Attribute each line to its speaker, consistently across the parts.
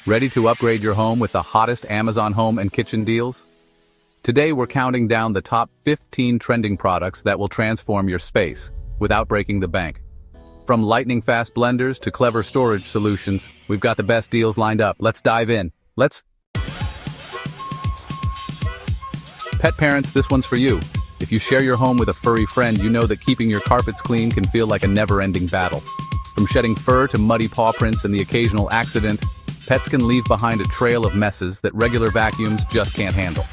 Speaker 1: Ready to upgrade your home with the hottest Amazon home and kitchen deals? Today we're counting down the top 15 trending products that will transform your space without breaking the bank. From lightning-fast blenders to clever storage solutions, we've got the best deals lined up. Let's dive in. Pet parents, this one's for you. If you share your home with a furry friend, you know that keeping your carpets clean can feel like a never-ending battle. From shedding fur to muddy paw prints and the occasional accident, pets can leave behind a trail of messes that regular vacuums just can't handle.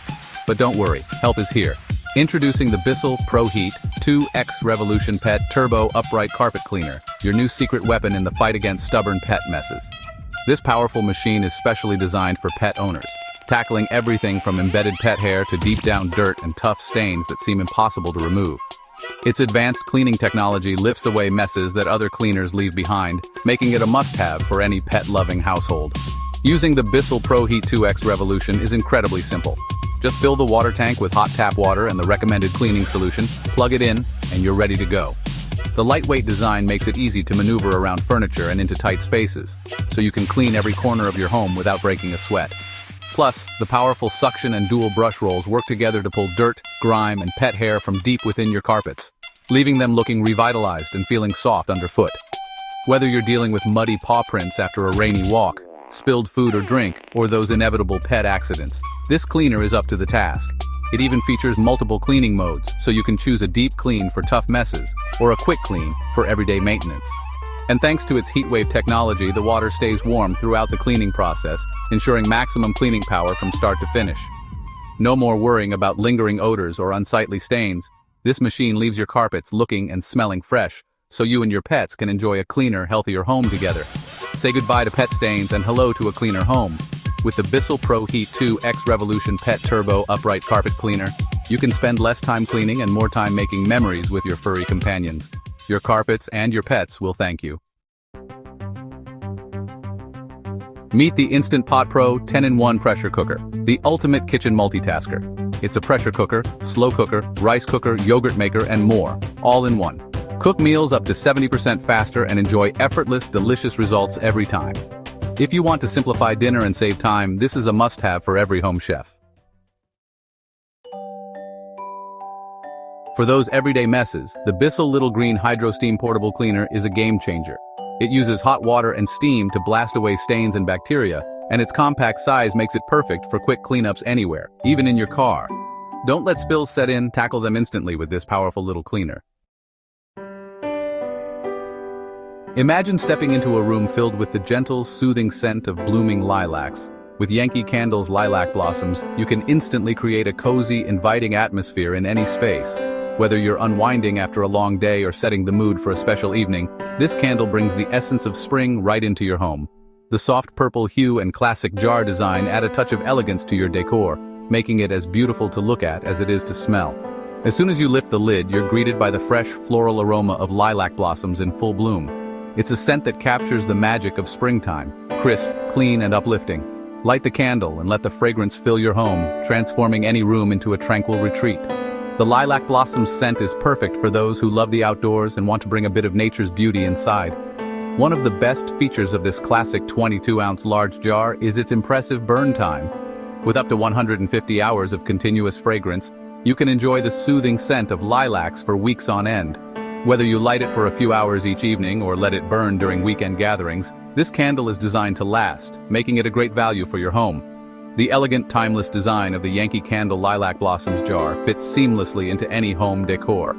Speaker 1: But don't worry, help is here. Introducing the BISSELL ProHeat 2X Revolution Pet Turbo Upright Carpet Cleaner, your new secret weapon in the fight against stubborn pet messes. This powerful machine is specially designed for pet owners, tackling everything from embedded pet hair to deep-down dirt and tough stains that seem impossible to remove. Its advanced cleaning technology lifts away messes that other cleaners leave behind, making it a must-have for any pet-loving household. Using the BISSELL ProHeat 2X Revolution is incredibly simple. Just fill the water tank with hot tap water and the recommended cleaning solution, plug it in, and you're ready to go. The lightweight design makes it easy to maneuver around furniture and into tight spaces, so you can clean every corner of your home without breaking a sweat. Plus, the powerful suction and dual brush rolls work together to pull dirt, grime, and pet hair from deep within your carpets, leaving them looking revitalized and feeling soft underfoot. Whether you're dealing with muddy paw prints after a rainy walk, spilled food or drink, or those inevitable pet accidents, this cleaner is up to the task. It even features multiple cleaning modes, so you can choose a deep clean for tough messes, or a quick clean for everyday maintenance. And thanks to its heatwave technology, the water stays warm throughout the cleaning process, ensuring maximum cleaning power from start to finish. No more worrying about lingering odors or unsightly stains. This machine leaves your carpets looking and smelling fresh, so you and your pets can enjoy a cleaner, healthier home together. Say goodbye to pet stains and hello to a cleaner home. With the BISSELL ProHeat 2X Revolution Pet Turbo Upright Carpet Cleaner, you can spend less time cleaning and more time making memories with your furry companions. Your carpets and your pets will thank you. Meet the Instant Pot Pro 10-in-1 Pressure Cooker, the ultimate kitchen multitasker. It's a pressure cooker, slow cooker, rice cooker, yogurt maker, and more, all in one. Cook meals up to 70% faster and enjoy effortless, delicious results every time. If you want to simplify dinner and save time, this is a must-have for every home chef. For those everyday messes, the BISSELL Little Green HydroSteam Portable Cleaner is a game-changer. It uses hot water and steam to blast away stains and bacteria, and its compact size makes it perfect for quick cleanups anywhere, even in your car. Don't let spills set in, tackle them instantly with this powerful little cleaner. Imagine stepping into a room filled with the gentle, soothing scent of blooming lilacs. With Yankee Candle's lilac blossoms, you can instantly create a cozy, inviting atmosphere in any space. Whether you're unwinding after a long day or setting the mood for a special evening, this candle brings the essence of spring right into your home. The soft purple hue and classic jar design add a touch of elegance to your decor, making it as beautiful to look at as it is to smell. As soon as you lift the lid, you're greeted by the fresh, floral aroma of lilac blossoms in full bloom. It's a scent that captures the magic of springtime, crisp, clean, and uplifting. Light the candle and let the fragrance fill your home, transforming any room into a tranquil retreat. The lilac blossom scent is perfect for those who love the outdoors and want to bring a bit of nature's beauty inside. One of the best features of this classic 22-ounce large jar is its impressive burn time. With up to 150 hours of continuous fragrance, you can enjoy the soothing scent of lilacs for weeks on end. Whether you light it for a few hours each evening or let it burn during weekend gatherings, this candle is designed to last, making it a great value for your home. The elegant, timeless design of the Yankee Candle Lilac Blossoms jar fits seamlessly into any home decor.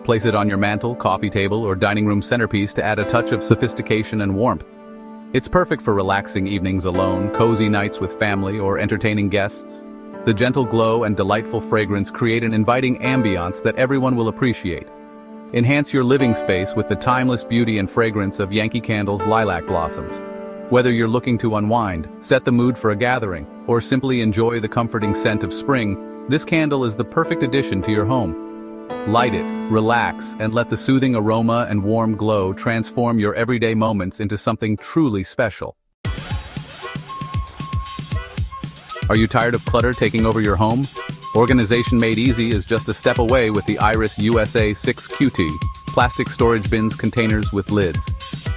Speaker 1: Place it on your mantle, coffee table, or dining room centerpiece to add a touch of sophistication and warmth. It's perfect for relaxing evenings alone, cozy nights with family, or entertaining guests. The gentle glow and delightful fragrance create an inviting ambiance that everyone will appreciate. Enhance your living space with the timeless beauty and fragrance of Yankee Candle's Lilac Blossoms. Whether you're looking to unwind, set the mood for a gathering, or simply enjoy the comforting scent of spring, this candle is the perfect addition to your home. Light it, relax, and let the soothing aroma and warm glow transform your everyday moments into something truly special. Are you tired of clutter taking over your home? Organization made easy is just a step away with the Iris USA 6 QT, plastic storage bins containers with lids.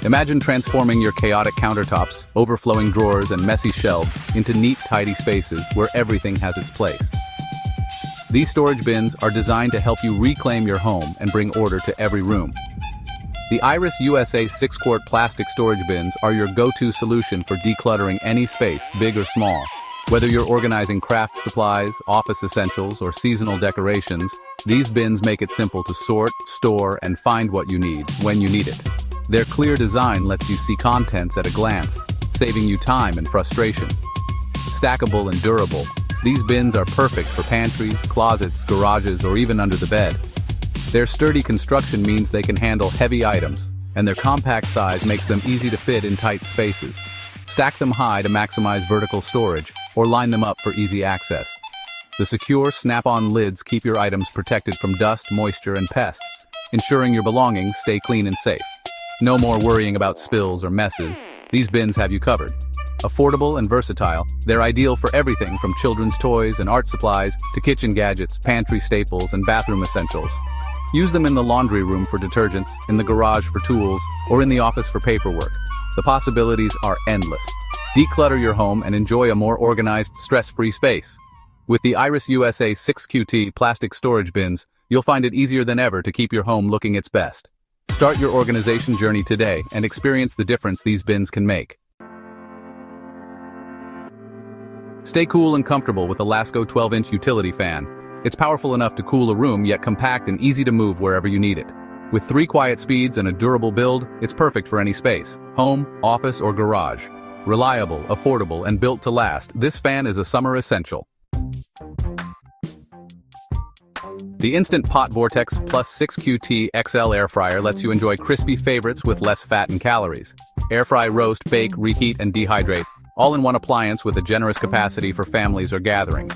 Speaker 1: Imagine transforming your chaotic countertops, overflowing drawers, and messy shelves into neat, tidy spaces where everything has its place. These storage bins are designed to help you reclaim your home and bring order to every room. The Iris USA 6-quart plastic storage bins are your go-to solution for decluttering any space, big or small. Whether you're organizing craft supplies, office essentials, or seasonal decorations, these bins make it simple to sort, store, and find what you need when you need it. Their clear design lets you see contents at a glance, saving you time and frustration. Stackable and durable, these bins are perfect for pantries, closets, garages, or even under the bed. Their sturdy construction means they can handle heavy items, and their compact size makes them easy to fit in tight spaces. Stack them high to maximize vertical storage, or line them up for easy access. The secure, snap-on lids keep your items protected from dust, moisture, and pests, ensuring your belongings stay clean and safe. No more worrying about spills or messes. These bins have you covered. Affordable and versatile, they're ideal for everything from children's toys and art supplies to kitchen gadgets, pantry staples, and bathroom essentials. Use them in the laundry room for detergents, in the garage for tools, or in the office for paperwork. The possibilities are endless. Declutter your home and enjoy a more organized, stress-free space. With the Iris USA 6QT plastic storage bins, you'll find it easier than ever to keep your home looking its best. Start your organization journey today and experience the difference these bins can make. Stay cool and comfortable with the Lasko 12-inch utility fan. It's powerful enough to cool a room, yet compact and easy to move wherever you need it. With 3 quiet speeds and a durable build, it's perfect for any space, home, office, or garage. Reliable, affordable, and built to last, this fan is a summer essential. The Instant Pot Vortex Plus 6QT XL Air Fryer lets you enjoy crispy favorites with less fat and calories. Air fry, roast, bake, reheat, and dehydrate, all in one appliance with a generous capacity for families or gatherings.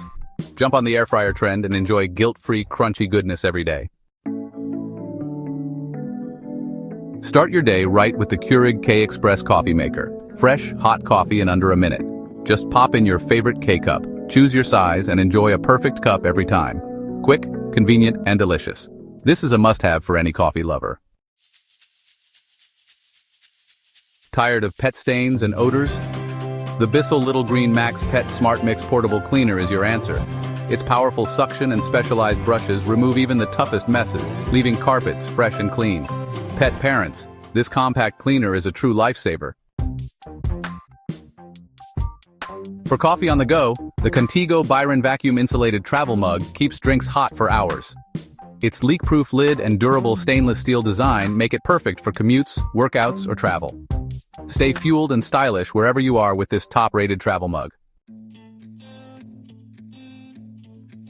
Speaker 1: Jump on the air fryer trend and enjoy guilt-free, crunchy goodness every day. Start your day right with the Keurig K-Express coffee maker. Fresh, hot coffee in under a minute. Just pop in your favorite K-cup, choose your size, and enjoy a perfect cup every time. Quick, convenient, and delicious. This is a must-have for any coffee lover. Tired of pet stains and odors? The BISSELL Little Green Max Pet SmartMix Portable Cleaner is your answer. Its powerful suction and specialized brushes remove even the toughest messes, leaving carpets fresh and clean. Pet parents, this compact cleaner is a true lifesaver. For coffee on the go, the Contigo Byron Vacuum-Insulated travel mug keeps drinks hot for hours. Its leak-proof lid and durable stainless steel design make it perfect for commutes, workouts, or travel. Stay fueled and stylish wherever you are with this top-rated travel mug.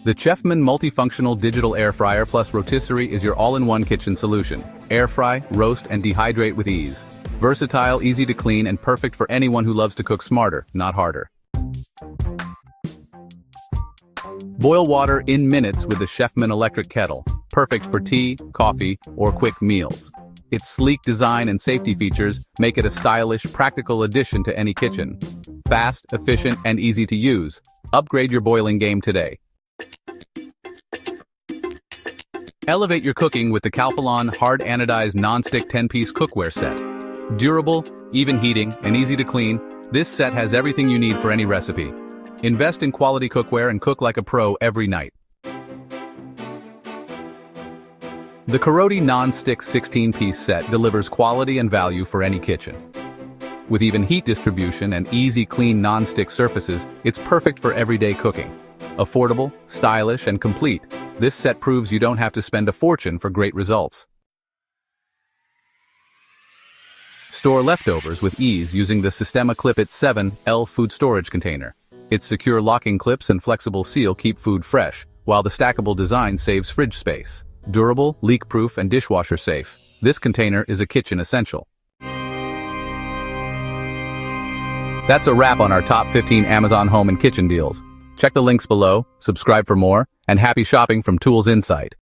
Speaker 1: The Chefman Multifunctional Digital Air Fryer plus Rotisserie is your all-in-one kitchen solution. Air fry, roast, and dehydrate with ease. Versatile, easy to clean, and perfect for anyone who loves to cook smarter, not harder. Boil water in minutes with the Chefman electric kettle. Perfect for tea, coffee, or quick meals. Its sleek design and safety features make it a stylish, practical addition to any kitchen. Fast, efficient, and easy to use. Upgrade your boiling game today. Elevate your cooking with the Calphalon Hard-Anodized Nonstick 10-piece cookware set. Durable, even heating, and easy to clean, this set has everything you need for any recipe. Invest in quality cookware and cook like a pro every night. The Keurig Nonstick 16-piece set delivers quality and value for any kitchen. With even heat distribution and easy clean non-stick surfaces, it's perfect for everyday cooking. Affordable, stylish, and complete, this set proves you don't have to spend a fortune for great results. Store leftovers with ease using the Sistema Clip-It 7L food storage container. Its secure locking clips and flexible seal keep food fresh, while the stackable design saves fridge space. Durable, leak-proof, and dishwasher safe, this container is a kitchen essential. That's a wrap on our top 15 Amazon home and kitchen deals. Check the links below, subscribe for more, and happy shopping from Tools Insight.